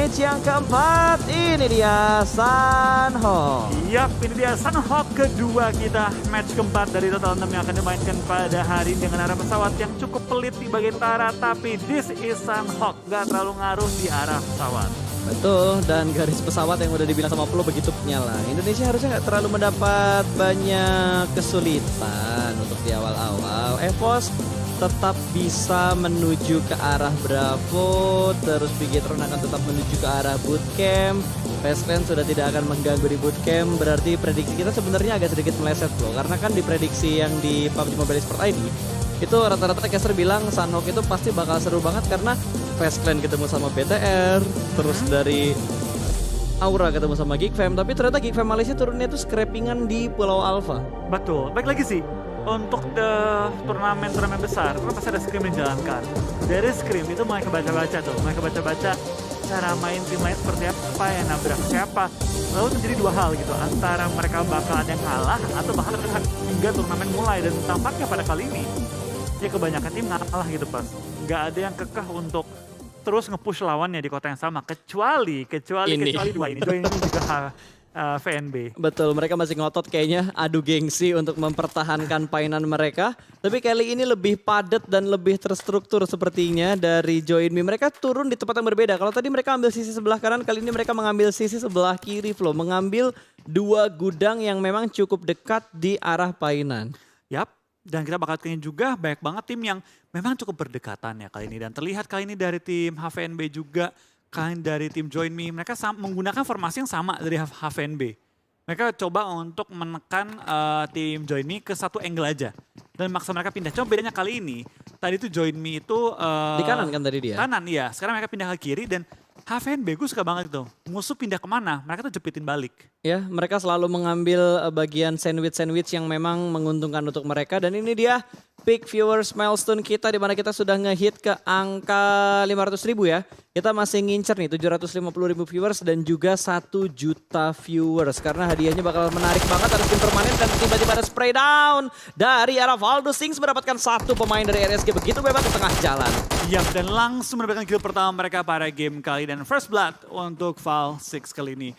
match yang keempat. Ini dia Sunhawk. Yap, ini dia Sunhawk kedua kita. Match keempat dari Total 6 yang akan dimainkan pada hari ini dengan arah pesawat yang cukup pelit di bagian utara. Tapi this is Sunhawk, gak terlalu ngaruh di arah pesawat. Betul, dan garis pesawat yang udah dibilang sama Flo begitu nyala. Indonesia harusnya nggak terlalu mendapat banyak kesulitan untuk di awal-awal. EVOS tetap bisa menuju ke arah Bravo, terus Bigetron akan tetap menuju ke arah bootcamp. Fastland sudah tidak akan mengganggu di bootcamp, berarti prediksi kita sebenarnya agak sedikit meleset loh. Karena kan di prediksi yang di PUBG Mobile Esports ID, itu rata-rata caster bilang Sunhawk itu pasti bakal seru banget karena Fastland ketemu sama BTR, terus dari Aura ketemu sama Geekfam, tapi ternyata Geekfam Malaysia turunnya itu scrapingan di Pulau Alpha. Betul, baik lagi sih. Untuk turnamen besar, kan pasti ada scrim yang dijalankan. Dari scrim itu mulai kebaca-baca tuh, mulai kebaca-baca cara main tim lain seperti apa, yang nabrak siapa. Lalu terjadi dua hal gitu, antara mereka bakal ada yang kalah atau bahkan hingga turnamen mulai. Dan tampaknya pada kali ini, ya kebanyakan tim ngalah gitu pas. Nggak ada yang kekeh untuk terus nge-push lawannya di kota yang sama. Kecuali dua ini. Dua ini juga VNB. Betul, mereka masih ngotot kayaknya adu gengsi untuk mempertahankan painan mereka. Tapi kali ini lebih padat dan lebih terstruktur sepertinya dari Join Me. Mereka turun di tempat yang berbeda. Kalau tadi mereka ambil sisi sebelah kanan, kali ini mereka mengambil sisi sebelah kiri, Flo. Mengambil dua gudang yang memang cukup dekat di arah painan. Yap, dan kita bakal kayaknya juga banyak banget tim yang memang cukup berdekatan ya kali ini. Dan terlihat kali ini dari tim HVNB juga, kalian dari tim Join Me, mereka menggunakan formasi yang sama dari HVNB. Mereka coba untuk menekan tim Join Me ke satu angle aja. Dan maksa mereka pindah. Cuma bedanya kali ini, tadi itu Join Me itu Di kanan kan tadi dia? Kanan, iya. Sekarang mereka pindah ke kiri dan HVNB gue suka banget tuh. Musuh pindah kemana, mereka tuh jepitin balik. Ya, mereka selalu mengambil bagian sandwich yang memang menguntungkan untuk mereka. Dan ini dia peak viewers milestone kita, di mana kita sudah ngehit ke angka 500.000 ya. Kita masih ngincer nih 750.000 viewers dan juga 1 juta viewers. Karena hadiahnya bakal menarik banget, ada skin permanen dan tiba-tiba ada spray down dari arah Valdo Sings mendapatkan satu pemain dari RSG begitu bebas di tengah jalan. Yap, dan langsung mendapatkan kill pertama mereka pada game kali dan first blood untuk Val 6 kali ini.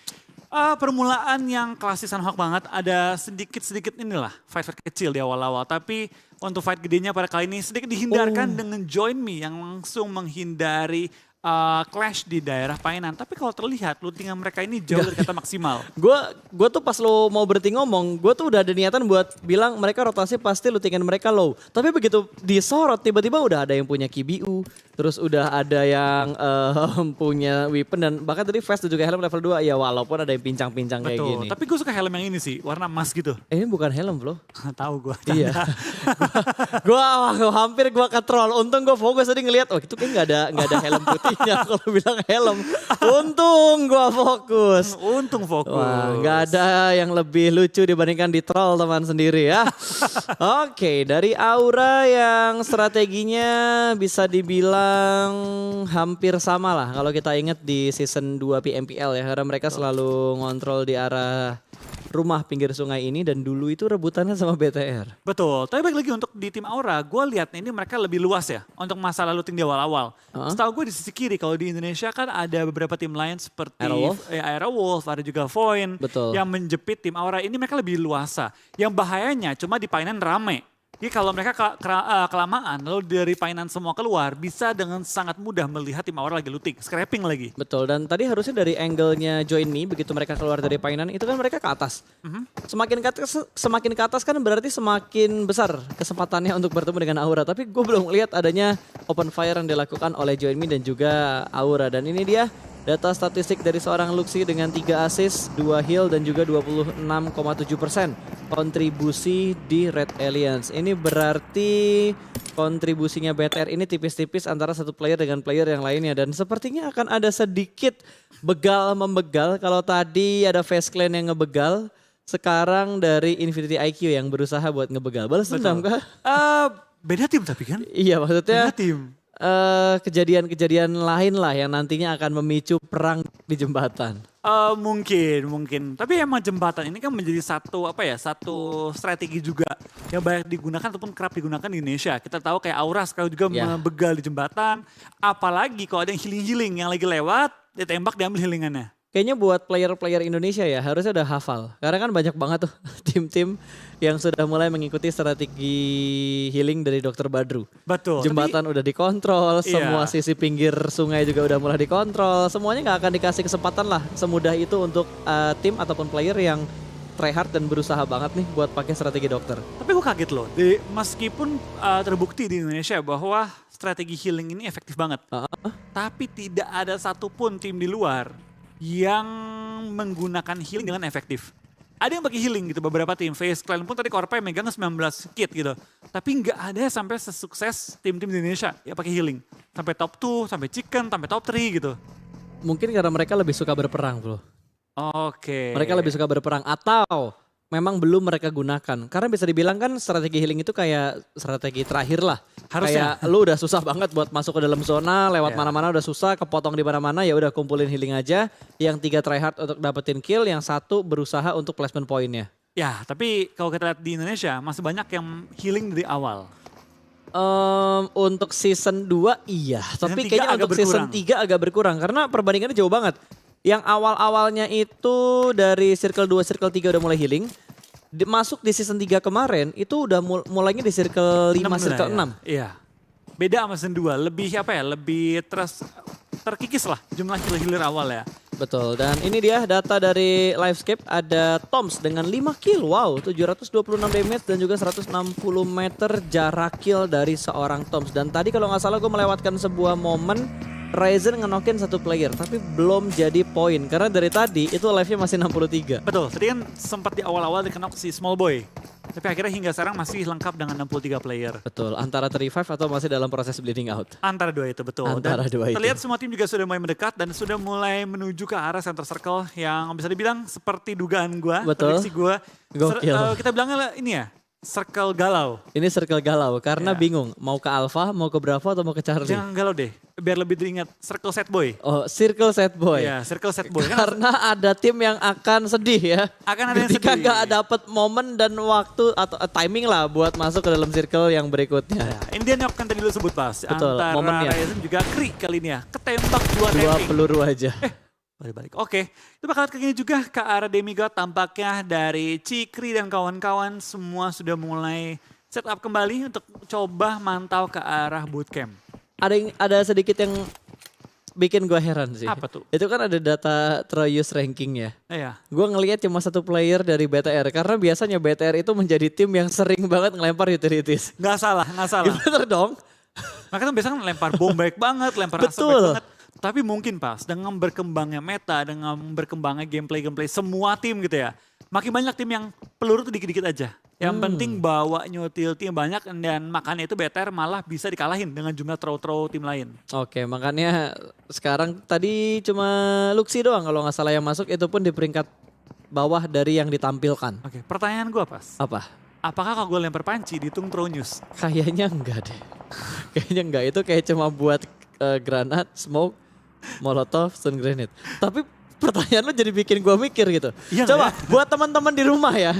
Permulaan yang klasik Sunhawk banget, ada sedikit inilah fight-fight kecil di awal-awal. Tapi untuk fight gedenya pada kali ini sedikit dihindarkan dengan Join Me yang langsung menghindari clash di daerah painan. Tapi kalau terlihat lootingan mereka ini jauh dari kata maksimal. Gue tuh pas lo mau berhenti ngomong, gue tuh udah ada niatan buat bilang mereka rotasi pasti lootingan mereka low. Tapi begitu disorot tiba-tiba udah ada yang punya KBU, terus udah ada yang punya weapon dan bahkan tadi Fast juga helm level 2 ya walaupun ada yang pincang-pincang kayak gini. Tapi gue suka helm yang ini sih, warna emas gitu. Ini bukan helm bro. Tahu gue. Iya. gue hampir gue ke-troll. Untung gue fokus tadi ngeliat, oh itu kayak nggak ada helm putihnya kalau bilang helm. Untung gue fokus. Untung fokus. Wah, nggak ada yang lebih lucu dibandingkan di troll teman sendiri ya. Oke, dari Aura yang strateginya bisa dibilang hampir sama lah kalau kita ingat di season 2 PMPL ya. Karena mereka selalu ngontrol di arah rumah pinggir sungai ini dan dulu itu rebutannya sama BTR. Betul, tapi balik lagi untuk di tim Aura, gue lihat ini mereka lebih luas ya untuk masalah looting di awal-awal. Setahu gue di sisi kiri, kalau di Indonesia kan ada beberapa tim lain seperti Aerowolf, ada juga Void yang menjepit tim Aura. Ini mereka lebih luasa. Yang bahayanya cuma di painan rame. Jadi kalau mereka kelamaan, lalu dari painan semua keluar, bisa dengan sangat mudah melihat tim Aura lagi looting, scrapping lagi. Betul, dan tadi harusnya dari angle-nya Join Me, begitu mereka keluar dari painan, itu kan mereka ke atas. Semakin ke atas kan berarti semakin besar kesempatannya untuk bertemu dengan Aura. Tapi gue belum lihat adanya open fire yang dilakukan oleh Join Me dan juga Aura. Dan ini dia data statistik dari seorang Luxi dengan 3 assist, 2 heal dan juga 26,7% kontribusi di Red Aliens. Ini berarti kontribusinya BTR ini tipis-tipis antara satu player dengan player yang lainnya. Dan sepertinya akan ada sedikit begal-membegal. Kalau tadi ada Face Clan yang ngebegal, sekarang dari Infinity IQ yang berusaha buat ngebegal. Balas dendam kah? Beda tim tapi kan? Iya maksudnya. Beda tim. Kejadian-kejadian lain lah yang nantinya akan memicu perang di jembatan. Mungkin. Tapi emang jembatan ini kan menjadi satu strategi juga yang banyak digunakan ataupun kerap digunakan di Indonesia. Kita tahu kayak Aura sekarang juga membegal di jembatan. Apalagi kalau ada yang healing yang lagi lewat, ditembak diambil healingannya. Kayaknya buat player-player Indonesia ya harusnya udah hafal. Karena kan banyak banget tuh tim-tim yang sudah mulai mengikuti strategi healing dari Dr. Badru. Betul. Jembatan udah dikontrol, semua sisi pinggir sungai juga udah mulai dikontrol. Semuanya gak akan dikasih kesempatan lah semudah itu untuk tim ataupun player yang try hard dan berusaha banget nih buat pakai strategi dokter. Tapi gue kaget loh, meskipun terbukti di Indonesia bahwa strategi healing ini efektif banget. Tapi tidak ada satupun tim di luar yang menggunakan healing dengan efektif. Ada yang pakai healing gitu, beberapa tim. Face Clan pun tadi Korpai megang 19 kit gitu. Tapi nggak ada sampai sesukses tim-tim di Indonesia yang pakai healing. Sampai top 2, sampai chicken, sampai top 3 gitu. Mungkin karena mereka lebih suka berperang bro. Oke. Mereka lebih suka berperang atau memang belum mereka gunakan. Karena bisa dibilang kan strategi healing itu kayak strategi terakhir lah. Harusnya. Kayak lu udah susah banget buat masuk ke dalam zona, lewat mana-mana udah susah, kepotong di mana-mana ya udah kumpulin healing aja. Yang 3 try hard untuk dapetin kill, yang 1 berusaha untuk placement pointnya. Ya, tapi kalau kita lihat di Indonesia masih banyak yang healing dari awal. Untuk season 2 iya, tapi Season 3 kayaknya untuk season 3 agak berkurang karena perbandingannya jauh banget. Yang awal-awalnya itu dari circle 2, circle 3 udah mulai healing. Masuk di season 3 kemarin itu udah mulainya di circle 5, circle 6. Iya. Beda sama season 2, lebih apa ya, lebih terkikis lah jumlah healer awal ya. Betul, dan ini dia data dari Livescape, ada Toms dengan 5 kill, wow 726 damage dan juga 160 meter jarak kill dari seorang Toms. Dan tadi kalau nggak salah gue melewatkan sebuah momen Ryzen ngenokin 1 player tapi belum jadi poin karena dari tadi itu live-nya masih 63. Betul, tadi kan sempat di awal-awal dikenok si Small Boy. Tapi akhirnya hingga sekarang masih lengkap dengan 63 player. Betul, antara 35 atau masih dalam proses bleeding out. Antara dua itu, betul. Antara dan dua itu. Terlihat semua tim juga sudah mulai mendekat dan sudah mulai menuju ke arah center circle yang bisa dibilang seperti dugaan gue, prediksi gue. Kita bilangnya ini ya, circle galau. Ini circle galau karena bingung mau ke Alpha, mau ke Bravo atau mau ke Charlie. Jangan galau deh, biar lebih diingat circle set boy. Oh, circle set boy. Iya, circle set boy. Karena ada tim yang akan sedih ya. Akan ada yang ketika sedih. gak dapet momen dan waktu atau timing lah buat masuk ke dalam circle yang berikutnya. Ya, ini dia yang kan tadi lu sebut pas. Betul, antara momennya. Ryzen juga Kri kali ini ya. Ketembak 2 Dua tapping. peluru aja. Balik-balik. Oke, itu bakal kayak gini juga ke arah Demigod tampaknya dari Cikri dan kawan-kawan semua sudah mulai set up kembali untuk coba mantau ke arah bootcamp. Ada sedikit yang bikin gue heran sih. Apa tuh? Itu kan ada data Troyus rankingnya. Iya. Gue ngelihat cuma 1 player dari BTR karena biasanya BTR itu menjadi tim yang sering banget ngelempar utilities. Nggak salah. Ya bener dong. Makanya kan biasanya kan lempar bom baik banget, lempar asap baik banget. Tapi mungkin pas dengan berkembangnya meta, dengan berkembangnya gameplay semua tim gitu ya. Makin banyak tim yang peluru tuh dikit-dikit aja. Yang penting bawa utility yang banyak dan makanya itu BTR malah bisa dikalahin dengan jumlah throw tim lain. Oke, makanya sekarang tadi cuma Luxi doang kalau nggak salah yang masuk, itu pun di peringkat bawah dari yang ditampilkan. Oke, pertanyaan gue pas. Apa? Apakah kalau gue lempar panci dihitung throw news? Kayaknya enggak deh. Kayaknya enggak, itu kayak cuma buat granat, smoke, molotov, stun grenade. Tapi pertanyaan lo jadi bikin gue mikir gitu. Iya, coba buat teman-teman di rumah ya.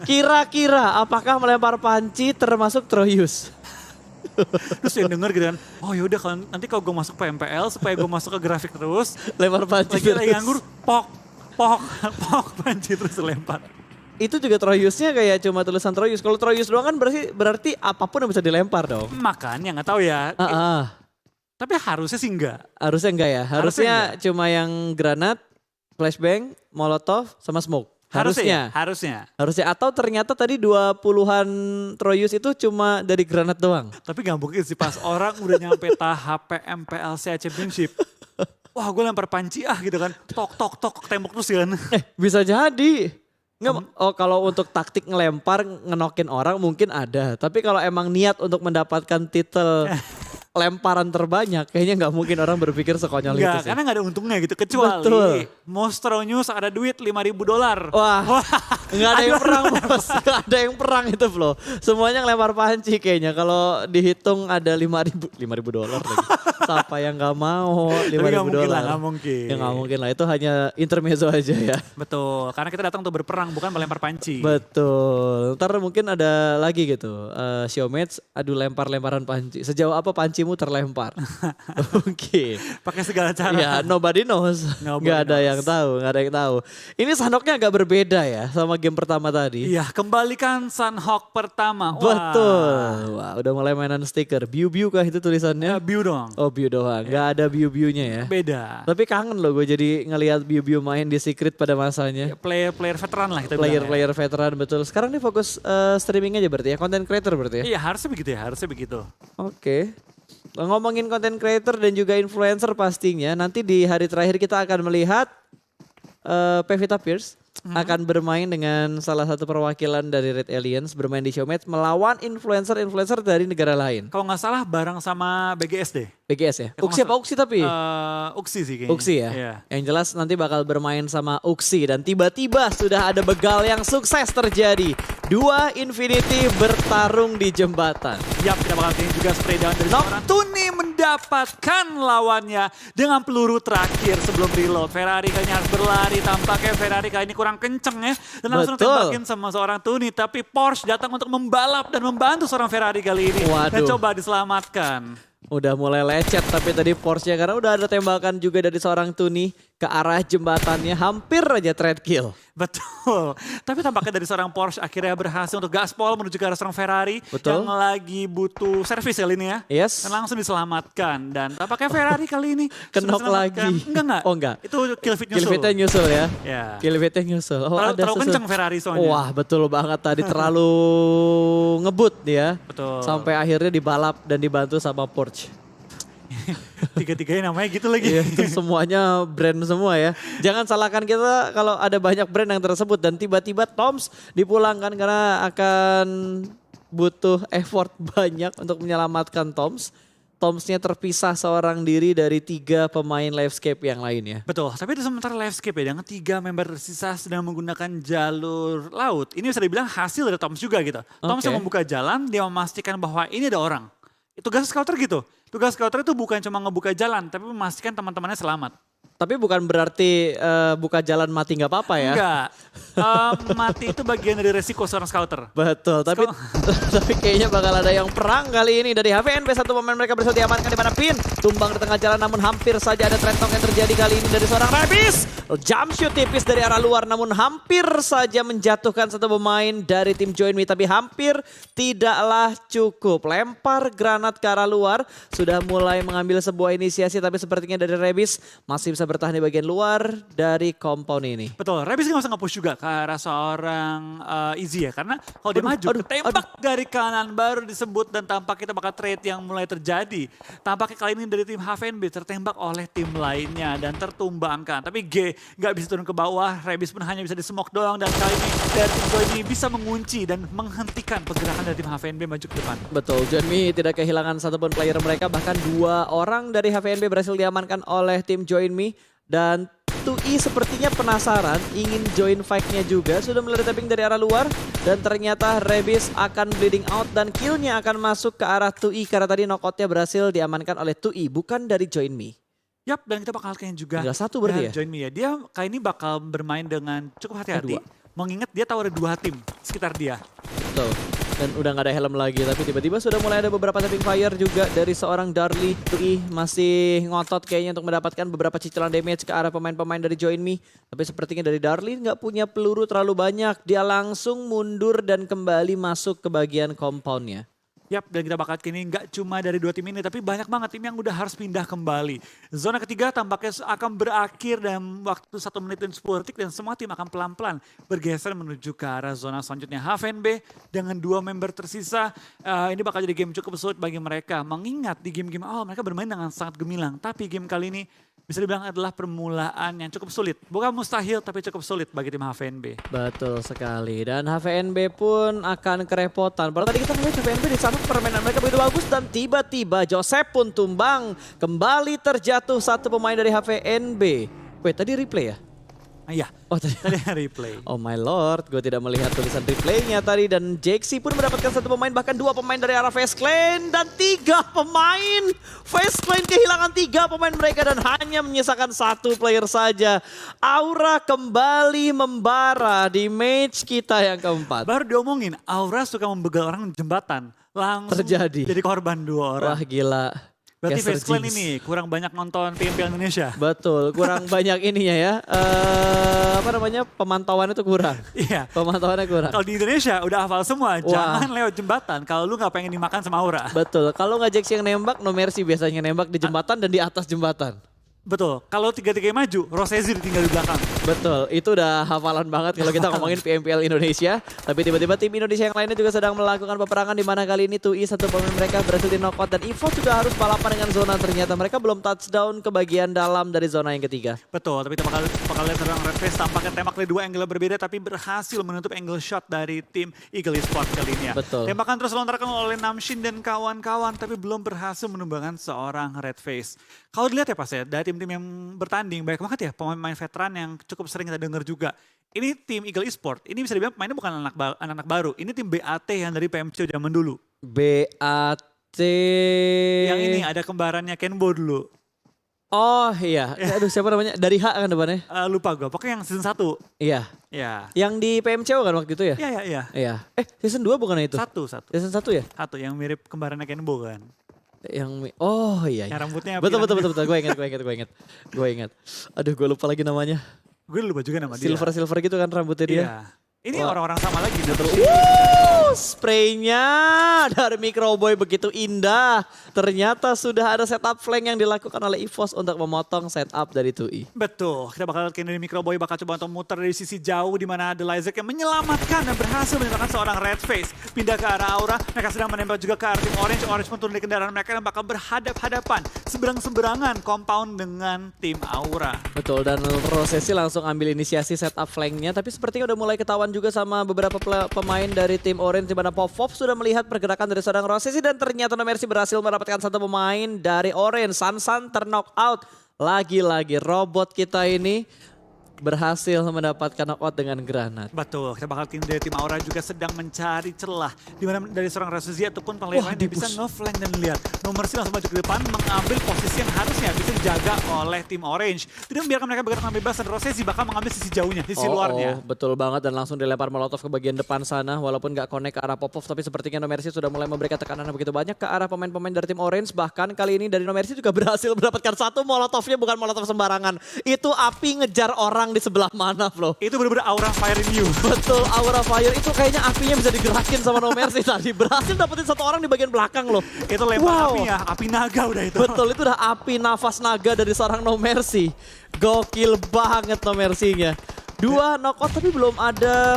Kira-kira apakah melempar panci termasuk throw use? Terus yang denger gitu kan, oh yaudah kalau nanti kalau gue masuk PMPL supaya gue masuk ke grafik terus. Lempar panci lagi terus. nganggur, pok panci terus lempar. Itu juga throw use-nya kayak cuma tulisan throw use. Kalau throw use doang kan berarti apapun yang bisa dilempar dong. Makanya nggak tahu ya. Tapi harusnya sih enggak. Harusnya enggak ya. Harusnya enggak. cuma yang granat, flashbang, molotov, sama smoke. Harusnya. Atau ternyata tadi 20-an throw use itu cuma dari granat doang. Tapi gak mungkin sih pas orang udah nyampe tahap PMPLCA Championship. Wah gue lempar panci gitu kan. Tok tembok terus kan. Bisa jadi. Oh kalau untuk taktik ngelempar, ngenokin orang mungkin ada. Tapi kalau emang niat untuk mendapatkan titel lemparan terbanyak, kayaknya nggak mungkin orang berpikir sekonyol itu sih. Karena gak ada untungnya gitu. Kecuali Monster News ada duit $5.000. Wah. Nggak ada yang perang bos, nggak ada yang perang itu Flo. Semuanya ngelempar panci kayaknya. Kalau dihitung ada $5.000 lagi. Siapa yang nggak mau Tapi nggak mungkin lah, nggak mungkin. Ya nggak mungkin lah, itu hanya intermezzo aja ya. Betul, karena kita datang untuk berperang bukan melempar panci. Betul, ntar mungkin ada lagi gitu. Showmates, adu lempar-lemparan panci. Sejauh apa pancimu terlempar? Oke. Pakai segala cara. Ya, nobody knows. Nggak ada yang tahu, nggak ada yang tahu. Ini Sunhawk-nya agak berbeda ya sama game pertama tadi. Iya, kembalikan Sunhawk pertama. Wah. Betul. Wah, udah mulai mainan stiker. Biu-biu kah itu tulisannya? Biu dong. Oh, biu doang. Nggak ada biu-biunya ya. Beda. Tapi kangen loh gue jadi ngelihat biu-biu main di Secret pada masanya. Player veteran lah kita bilang. Player veteran betul. Sekarang dia fokus streaming aja berarti ya, content creator berarti ya? Iya, harusnya begitu ya, harusnya begitu. Oke. Ngomongin content creator dan juga influencer pastinya, nanti di hari terakhir kita akan melihat Pevita Pierce akan bermain dengan salah satu perwakilan dari Red Aliens, bermain di Showmatch melawan influencer-influencer dari negara lain. Kalau nggak salah bareng sama BGS deh. BGS ya? Uksi apa Uksi tapi? Uksi sih kayaknya. Uksi ya? Iya. Yang jelas nanti bakal bermain sama Uksi. Dan tiba-tiba sudah ada begal yang sukses terjadi. 2 Infinity bertarung di jembatan. Yap, kita bakal kirim juga spray down dari seorang Tuni mendapatkan lawannya dengan peluru terakhir sebelum reload. Ferrari kayaknya harus berlari, tampaknya Ferrari kali ini kurang kenceng ya. Dan langsung tembakin sama seorang Tuni, tapi Porsche datang untuk membalap dan membantu seorang Ferrari kali ini. Dan coba diselamatkan. Udah mulai lecet tapi tadi Porsche karena udah ada tembakan juga dari seorang Tuni ke arah jembatannya, hampir aja thread kill. Betul, tapi tampaknya dari seorang Porsche akhirnya berhasil untuk gaspol menuju ke arah seorang Ferrari. Betul. Yang lagi butuh servis kali ini ya. Yes. Dan langsung diselamatkan, dan tampaknya Ferrari kali ini kenok lagi. Enggak. Oh enggak. Itu kill feed nyusul. Kill feed-nya nyusul ya. Ya. Kill feed-nya nyusul. Oh, terlalu kenceng Ferrari soalnya. Wah betul banget tadi terlalu ngebut dia. Betul. Sampai akhirnya dibalap dan dibantu sama Porsche. Tiga-tiganya namanya gitu lagi. Iya, itu semuanya brand semua ya. Jangan salahkan kita kalau ada banyak brand yang tersebut dan tiba-tiba Toms dipulangkan karena akan butuh effort banyak untuk menyelamatkan Toms. Tomsnya terpisah seorang diri dari 3 pemain Livescape yang lainnya. Betul, tapi di sementara Livescape ya dengan 3 member tersisa sedang menggunakan jalur laut. Ini bisa dibilang hasil dari Toms juga gitu. Toms yang membuka jalan, dia memastikan bahwa ini ada orang. Tugas scouter gitu. Tugas scouter itu bukan cuma ngebuka jalan, tapi memastikan teman-temannya selamat. Tapi bukan berarti buka jalan mati nggak apa-apa ya? Enggak, mati itu bagian dari resiko seorang scouter. Betul, tapi tapi kayaknya bakal ada yang perang kali ini dari HVNB. Satu pemain mereka berhasil diamankan di mana Pin tumbang di tengah jalan, namun hampir saja ada trend talk yang terjadi kali ini dari seorang Rabis. Jump shoot tipis dari arah luar, namun hampir saja menjatuhkan satu pemain dari tim Join Me, tapi hampir tidaklah cukup. Lempar granat ke arah luar, sudah mulai mengambil sebuah inisiasi, tapi sepertinya dari Rabis masih bisa bertahan di bagian luar dari compound ini. Betul, Rabis nggak usah nge-push juga ke arah seorang Izzy ya. Karena kalau dia maju, ketembak dari kanan baru disebut dan tampak kita bakal trade yang mulai terjadi. Tampaknya kali ini dari tim HVNB tertembak oleh tim lainnya dan tertumbangkan. Tapi G nggak bisa turun ke bawah, Rabis pun hanya bisa di-smoke doang. Dan kali ini dari tim Join Me bisa mengunci dan menghentikan pergerakan dari tim HVNB maju ke depan. Betul, Join Me tidak kehilangan satupun player mereka. Bahkan 2 orang dari HVNB berhasil diamankan oleh tim Join Me. Dan 2i sepertinya penasaran, ingin join fight-nya juga. Sudah mulai tapping dari arah luar. Dan ternyata Rabis akan bleeding out dan kill-nya akan masuk ke arah 2i. Karena tadi knockout-nya berhasil diamankan oleh 2i, bukan dari Join Me. Yap, dan kita bakal kayaknya juga tinggal 1 berarti ya? Join Me ya. Dia kali ini bakal bermain dengan cukup hati-hati. Mengingat dia tahu ada 2 tim sekitar dia. Betul. Dan udah gak ada helm lagi, tapi tiba-tiba sudah mulai ada beberapa tapping fire juga dari seorang Darli. 2i masih ngotot kayaknya untuk mendapatkan beberapa cicilan damage ke arah pemain-pemain dari Join Me. Tapi sepertinya dari Darli gak punya peluru terlalu banyak. Dia langsung mundur dan kembali masuk ke bagian compoundnya. Yap, dan kita bakal kini nggak cuma dari 2 tim ini, tapi banyak banget tim yang udah harus pindah kembali. Zona ketiga tampaknya akan berakhir dalam waktu 1 menit dan 10 detik, dan semua tim akan pelan-pelan bergeser menuju ke arah zona selanjutnya. HVNB dengan 2 member tersisa, ini bakal jadi game cukup sulit bagi mereka. Mengingat di game-game awal mereka bermain dengan sangat gemilang, tapi game kali ini bisa dibilang adalah permulaan yang cukup sulit. Bukan mustahil, tapi cukup sulit bagi tim HVNB. Betul sekali. Dan HVNB pun akan kerepotan. Padahal tadi kita melihat HVNB di sana permainan mereka begitu bagus. Dan tiba-tiba Joseph pun tumbang. Kembali terjatuh satu pemain dari HVNB. Wait, tadi replay ya? Iya, Oh tadi. tadi replay. Oh my lord, gue tidak melihat tulisan replaynya tadi. Dan Jaxi pun mendapatkan 1 pemain, bahkan 2 pemain dari arah Face Clan. Dan 3 pemain. Face Clan kehilangan 3 pemain mereka dan hanya menyisakan 1 player saja. Aura kembali membara di match kita yang keempat. Baru diomongin, Aura suka membegal orang di jembatan. Langsung Terjadi. jadi korban 2 orang. Wah gila. Berarti Caster Face Clan Jinx. ini kurang banyak nonton PMPL Indonesia. Betul, kurang banyak ininya ya. Apa namanya, pemantauan itu kurang. Iya. Pemantauannya kurang. Kalau di Indonesia udah hafal semua, jangan lewat jembatan kalau lu nggak pengen dimakan sama Aura. Betul, kalau nggak Jax yang nembak, No Mercy biasanya nembak di jembatan dan di atas jembatan. Betul, kalau 3-3 maju, Rosezi ditinggal di belakang. Betul, itu udah hafalan banget kalau kita ngomongin PMPL Indonesia. Tapi tiba-tiba tim Indonesia yang lainnya juga sedang melakukan peperangan di mana kali ini 2i 1 pemain mereka berhasil di knockout dan EVOS sudah harus balapan dengan zona. Ternyata mereka belum touchdown ke bagian dalam dari zona yang ketiga. Betul, tapi kita bakal lihat seorang Red Face tampaknya tembak dari 2 angle berbeda tapi berhasil menutup angle shot dari tim Eagle Esports kali ini ya. Betul. Tembakan terus dilontarkan oleh Namshin dan kawan-kawan tapi belum berhasil menumbangkan seorang Red Face. Kalau dilihat ya Pas ya, dari tim-tim yang bertanding banyak banget ya pemain veteran yang cukup sering kita dengar juga. Ini tim Eagle Esports, ini bisa dibilang pemainnya bukan anak-anak baru. Ini tim BAT yang dari PMC zaman dulu. BAT. Yang ini ada kembarannya Kenbo dulu. Oh iya, aduh siapa namanya? Dari H kan depannya? Lupa gue, pokoknya yang season 1. Iya. Ya. Yang di PMCO kan waktu itu ya? Iya. Iya. Season 2 bukan itu? Satu. Season 1 ya? Satu yang mirip kembarannya Kenbo kan. Oh iya. Yang rambutnya Betul. Gue ingat. Aduh gue lupa lagi namanya. Gue lupa juga nama dia. Silver gitu kan rambutnya dia. Iya. Ini orang-orang sama lagi. Spraynya dari Microboy begitu indah. Ternyata sudah ada setup flank yang dilakukan oleh EVOS untuk memotong setup dari 2i. Betul, kita bakal lihat dari Microboy bakal coba untuk muter dari sisi jauh di mana ada Lyzek yang menyelamatkan dan berhasil menyelamatkan seorang Red Face. Pindah ke arah Aura, mereka sedang menembak juga ke arah tim Orange. Orange pun turun dari kendaraan mereka dan bakal berhadap-hadapan. Seberang-seberangan compound dengan tim Aura. Betul, dan Rosesi langsung ambil inisiasi setup flanknya. Tapi sepertinya udah mulai ketahuan juga sama beberapa pemain dari tim Orange di mana Popov sudah melihat pergerakan dari seorang Rosesi dan ternyata No Mercy berhasil mendapatkan 1 pemain dari Orange. Sansan terknock out. Lagi-lagi robot kita ini berhasil mendapatkan knockout dengan granat. Betul, kita bakal tim dari tim Aura juga sedang mencari celah di mana dari seorang Rasuzi ataupun player lain yang bisa nge-flank dan lihat. No Mercy langsung maju ke depan mengambil posisi yang harusnya bisa dijaga oleh tim Orange. Tidak membiarkan mereka bergerak dengan bebas dan Rosesi bakal mengambil sisi jauhnya, sisi luarnya. Betul banget dan langsung dilempar molotov ke bagian depan sana walaupun gak connect ke arah Popov tapi sepertinya No Mercy sudah mulai memberikan tekanan yang begitu banyak ke arah pemain-pemain dari tim Orange. Bahkan kali ini dari No Mercy juga berhasil mendapatkan 1 molotovnya, bukan molotov sembarangan. Itu api ngejar orang di sebelah mana, Flo? Itu benar-benar aura fire in you. Betul, aura fire itu kayaknya apinya bisa digerakin sama No Mercy tadi. Berhasil dapetin 1 orang di bagian belakang loh. Itu lempar apinya, api naga udah itu. Betul, itu udah api nafas naga dari seorang No Mercy. Gokil banget No Mercy-nya. 2 knockout tapi belum ada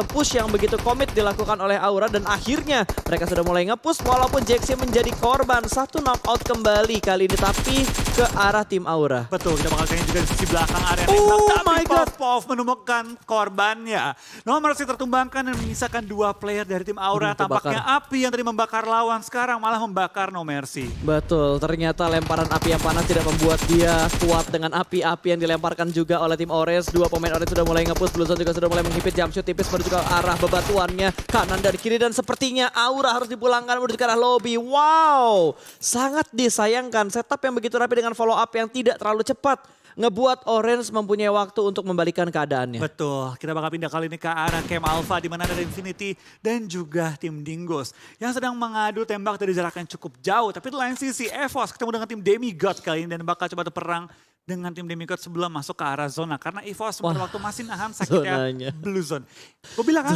push yang begitu komit dilakukan oleh Aura dan akhirnya mereka sudah mulai nge-push walaupun Jaxi menjadi korban. 1 knockout kembali kali ini tapi ke arah tim Aura. Betul, kita bakal tanya juga di sisi belakang area Oh nembak, my tapi God. Popov menemukan korbannya. No Mercy tertumbangkan dan menyisakan 2 player dari tim Aura. Tampaknya api yang tadi membakar lawan sekarang malah membakar No Mercy. Betul, ternyata lemparan api yang panas tidak membuat dia kuat dengan api-api yang dilemparkan juga oleh tim Orange. 2 pemain Orange sudah mulai nge-push, Bluezone juga sudah mulai menghipit jump shoot tipis menuju ke arah bebatuannya kanan dan kiri dan sepertinya Aura harus dipulangkan menuju ke arah lobby. Wow, sangat disayangkan setup yang begitu rapi dengan follow up yang tidak terlalu cepat ngebuat Orange mempunyai waktu untuk membalikan keadaannya. Betul, kita bakal pindah kali ini ke arah Camp Alpha di mana ada Infinity dan juga tim Dingus yang sedang mengadu tembak dari jarak yang cukup jauh. Tapi di lain sisi EVOS ketemu dengan tim Demigod kali ini dan bakal coba perang dengan tim Demigod sebelum masuk ke arah zona. Karena EVOS pada waktu masih nahan sakitnya Blue Zone. Gue bilang kan,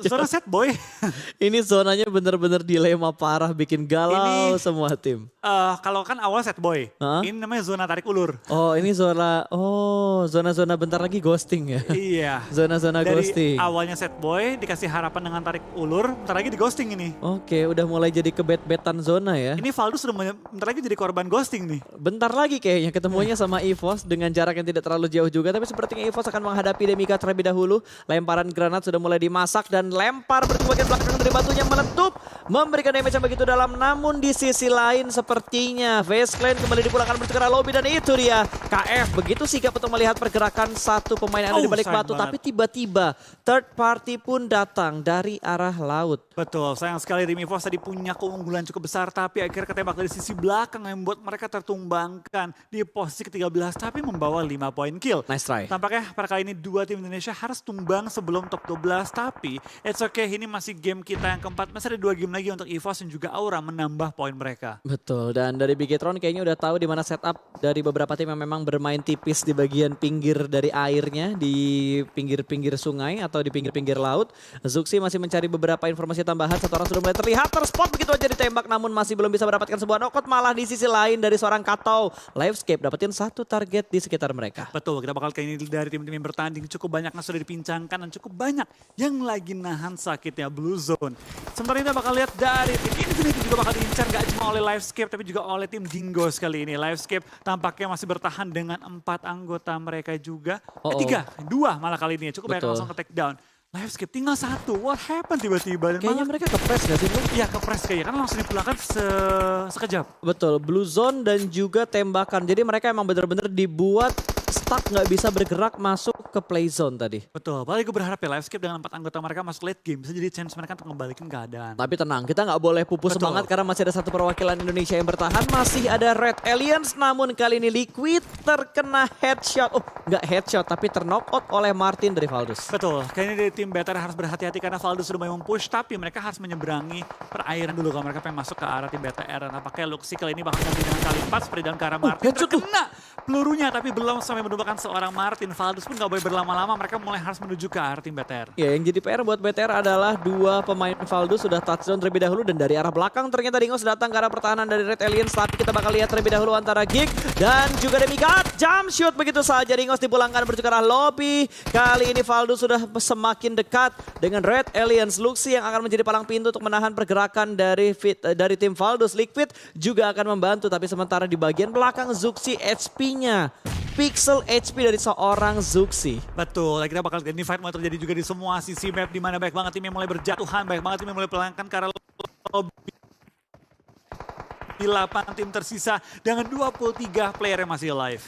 zona set boy. Ini zonanya bener-bener dilema parah, bikin galau semua tim. Kalau kan awal set boy, ini namanya zona tarik ulur. Oh ini zona-zona bentar lagi ghosting ya? Iya. Zona-zona ghosting. Dari awalnya set boy, dikasih harapan dengan tarik ulur, bentar lagi di ghosting ini. Oke, udah mulai jadi kebet-betan zona ya. Ini Valdus sudah bentar lagi jadi korban ghosting nih. Bentar lagi kayaknya ketemunya sama EVOS dengan jarak yang tidak terlalu jauh juga. Tapi sepertinya EVOS akan menghadapi Demikat terlebih dahulu. Lemparan granat sudah mulai dimasak dan lempar berarti bagian belakang dari batunya meletup. Memberikan damage yang begitu dalam. Namun di sisi lain sepertinya FaZe Clan kembali dipulangkan bertukar lobby dan itu dia. KF begitu sigap untuk melihat pergerakan satu pemain yang ada di balik batu. Tapi tiba-tiba third party pun datang dari arah laut. Betul, sayang sekali tim EVOS tadi punya keunggulan cukup besar tapi akhirnya ketembak dari sisi belakang yang membuat mereka tertumbangkan di posisi ke-13 tapi membawa 5 poin kill. Nice try. Tampaknya pada kali ini dua tim Indonesia harus tumbang sebelum top 12 tapi it's okay, ini masih game kita yang keempat. Masih ada 2 game lagi untuk EVOS dan juga Aura menambah poin mereka. Betul, dan dari Bigetron kayaknya udah tahu di mana setup dari beberapa tim yang memang bermain tipis di bagian pinggir dari airnya, di pinggir-pinggir sungai atau di pinggir-pinggir laut. Zuxi masih mencari beberapa informasi tambahan, satu orang sudah mulai terlihat terspot begitu aja ditembak namun masih belum bisa mendapatkan sebuah knockout. Malah di sisi lain dari seorang Katou, Livescape dapetin satu target di sekitar mereka. Betul, kita bakal kali ini dari tim-tim yang bertanding cukup banyak yang sudah dipincangkan dan cukup banyak yang lagi nahan sakitnya Blue Zone. Sementara kita bakal lihat dari tim Infinity juga bakal diincar gak cuma oleh Livescape tapi juga oleh tim Dingoes kali ini. Livescape tampaknya masih bertahan dengan 4 anggota mereka juga. 3, 2 malah kali ini cukup banyak langsung ke take down. Livescape tinggal 1, what happened tiba-tiba? Kayaknya mereka kepres gak sih bro? Iya kepres kayaknya, kan langsung dipulangkan sekejap. Betul, Blue Zone dan juga tembakan. Jadi mereka emang bener-bener dibuat stuck, nggak bisa bergerak masuk ke play zone tadi. Betul, apalagi gue berharap ya Livescape dengan 4 anggota mereka masuk late game bisa jadi chance mereka untuk ngembalikan keadaan. Tapi tenang, kita nggak boleh pupus semangat karena masih ada satu perwakilan Indonesia yang bertahan. Masih ada Red Aliens, namun kali ini Liquid terkena headshot. Oh, nggak headshot tapi terknockout oleh Martin dari Valdus. Betul, kayaknya dari tim BTR harus berhati-hati karena Valdus sudah mulai mempush tapi mereka harus menyeberangi perairan dulu kalau mereka pengen masuk ke arah tim BTR. Nampaknya Luxi kali ini bakal ganti dengan kali 4 seperti dalam ke arah Martin. Terkena pelurunya tapi belum sampai menemukan seorang Martin. Valdus pun gak boleh berlama-lama, mereka mulai harus menuju ke arah tim BTR. Ya, yang jadi PR buat BTR adalah 2 pemain Valdus sudah touchdown terlebih dahulu dan dari arah belakang ternyata Dingoes datang ke arah pertahanan dari Red Aliens. Tapi kita bakal lihat terlebih dahulu antara Gig dan juga Demikat. Jump shoot begitu saja, Dingoes dipulangkan menuju ke arah lobby. Kali ini Valdus sudah semakin dekat dengan Red Aliens. Luxi yang akan menjadi palang pintu untuk menahan pergerakan dari tim Valdus. Liquid juga akan membantu tapi sementara di bagian belakang Zuxi HP-nya. Pixel HP dari seorang Zuxi. Betul, kita bakal ini fight mulai terjadi juga di semua sisi map di mana banyak banget tim yang mulai berjatuhan, banyak banget tim yang mulai pelangkan ke arah lobby. 8 tim tersisa dengan 23 player yang masih alive.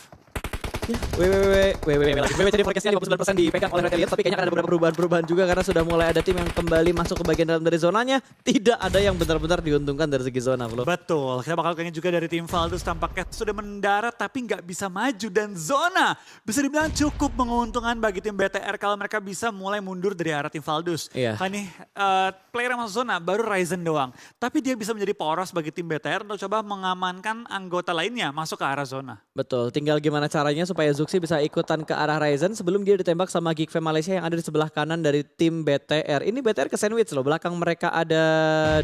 Jadi forecastnya 59% dipegang oleh Red Aliens, tapi kayaknya akan ada beberapa perubahan juga karena sudah mulai ada tim yang kembali masuk ke bagian dalam dari zonanya. Tidak ada yang benar-benar diuntungkan dari segi zona, Flo. Betul, kita bakal kayaknya juga dari tim Valdus tampaknya sudah mendarat tapi nggak bisa maju dan zona bisa dibilang cukup menguntungkan bagi tim BTR kalau mereka bisa mulai mundur dari arah tim Valdus. Iya. Kan nih player yang masuk zona baru Ryzen doang, tapi dia bisa menjadi poros bagi tim BTR untuk coba mengamankan anggota lainnya masuk ke arah zona. Betul, tinggal gimana caranya supaya Zuxi bisa ikutan ke arah Ryzen sebelum dia ditembak sama Geek Fam Malaysia yang ada di sebelah kanan dari tim BTR. Ini BTR ke sandwich loh, belakang mereka ada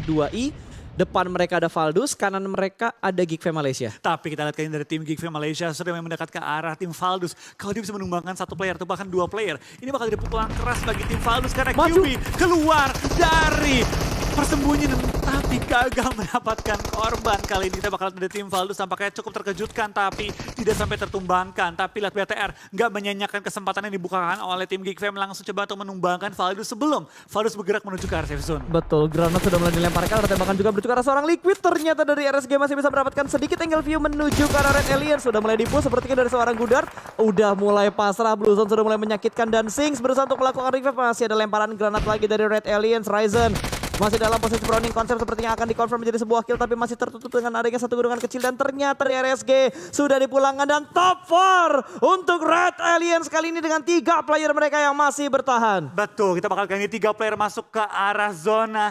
2i, depan mereka ada Valdus, kanan mereka ada Geek Fam Malaysia. Tapi kita lihat kayaknya dari tim Geek Fam Malaysia sudah mendekat ke arah tim Valdus. Kalau dia bisa menumbangkan 1 player atau bahkan 2 player, ini bakal jadi pukulan keras bagi tim Valdus karena QB keluar dari persembunyian tapi gagal mendapatkan korban. Kali ini kita bakal lihat dari tim Valdus tampaknya cukup terkejutkan tapi tidak sampai tertumbangkan. Tapi lihat BTR nggak menyanyikan kesempatan yang dibukakan oleh tim Geek Fam, langsung coba untuk menumbangkan Valdus sebelum Valdus bergerak menuju ke arah safe zone. Betul, granat sudah mulai dilemparkan, ada tembakan juga menuju ke arah seorang Liquid. Ternyata dari RSG masih bisa mendapatkan sedikit angle view menuju ke arah Red Aliens. Sudah mulai dipush sepertinya dari seorang Gudar. Udah mulai pasrah, Blue Zone sudah mulai menyakitkan dan Sings berusaha untuk melakukan revive. Masih ada lemparan granat lagi dari Red Aliens. Ryzen masih dalam posisi Browning konsep sepertinya akan dikonfirm menjadi sebuah kill tapi masih tertutup dengan adanya satu gunungan kecil dan ternyata di RSG sudah dipulangkan dan top 4 untuk Red Aliens kali ini dengan 3 player mereka yang masih bertahan. Betul, kita bakal kali ini 3 player masuk ke arah zona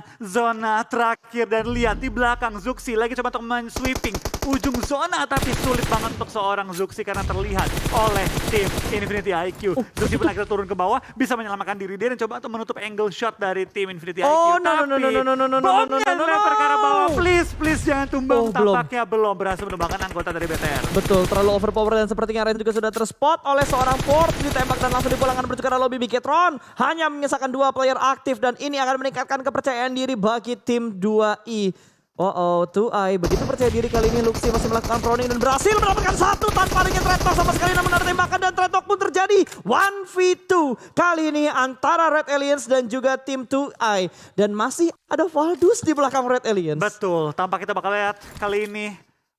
terakhir dan lihat di belakang Zuxi lagi coba untuk men-sweeping ujung zona tapi sulit banget untuk seorang Zuxi karena terlihat oleh tim Infinity IQ. Zuxi pun akhirnya turun ke bawah bisa menyelamatkan diri dia dan coba untuk menutup angle shot dari tim Infinity IQ. Bomnya dilempar ke arah bawah, please jangan tumbang. Tampaknya belum berhasil menumbangkan anggota dari BTR. Betul, terlalu overpower dan sepertinya Ryzen juga sudah terspot oleh seorang Ford. Ditembak dan langsung dipulangkan menuju ke arah lobby Bigetron. Hanya menyisakan 2 player aktif dan ini akan meningkatkan kepercayaan diri bagi tim 2i. Oh, 2i begitu percaya diri kali ini Luxi masih melakukan proning dan berhasil mendapatkan satu tanpa adanya Trade Talk sama sekali, namun ada tembakan dan Trade Talk pun terjadi 1v2 kali ini antara Red Aliens dan juga tim 2i, dan masih ada Valdus di belakang Red Aliens. Betul, tampak kita bakal lihat kali ini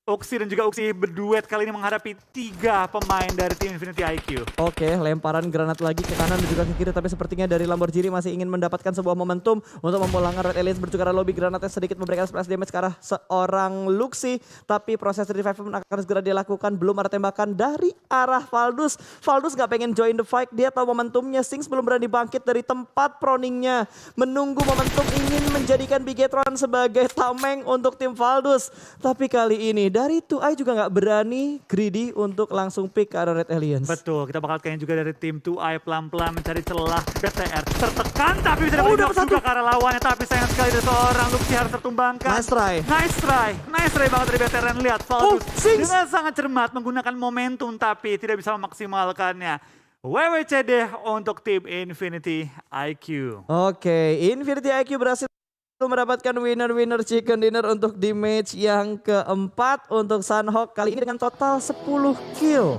Uxi dan juga Uxi berduet kali ini menghadapi 3 pemain dari tim Infinity IQ. Oke, lemparan granat lagi ke kanan dan juga ke kiri, tapi sepertinya dari Lamborghini masih ingin mendapatkan sebuah momentum untuk memulangkan Red Aliens bertukar lobby. Granatnya sedikit memberikan splash damage ke arah seorang Luxi, tapi proses revive pun akan segera dilakukan. Belum ada tembakan dari arah Valdus. Valdus gak pengen join the fight, dia tahu momentumnya. Sings belum berani bangkit dari tempat proningnya, menunggu momentum ingin menjadikan Bigetron sebagai tameng untuk tim Valdus. Tapi kali ini dari 2i juga nggak berani greedy untuk langsung pick ke arah Red Aliens. Betul, kita bakal kayaknya juga dari tim 2i pelan-pelan mencari celah. BTR tertekan tapi bisa dapat juga ke arah lawannya, tapi sayang sekali dari seorang Luxi harus tertumbangkan. Nice try. Nice try banget dari BTR. Dan lihat Valdus Sings dengan sangat cermat menggunakan momentum tapi tidak bisa memaksimalkannya. WWCD untuk tim Infinity IQ. Oke, Infinity IQ berhasil mendapatkan winner chicken dinner untuk di match yang keempat untuk Sunhawk kali ini dengan total 10 kill.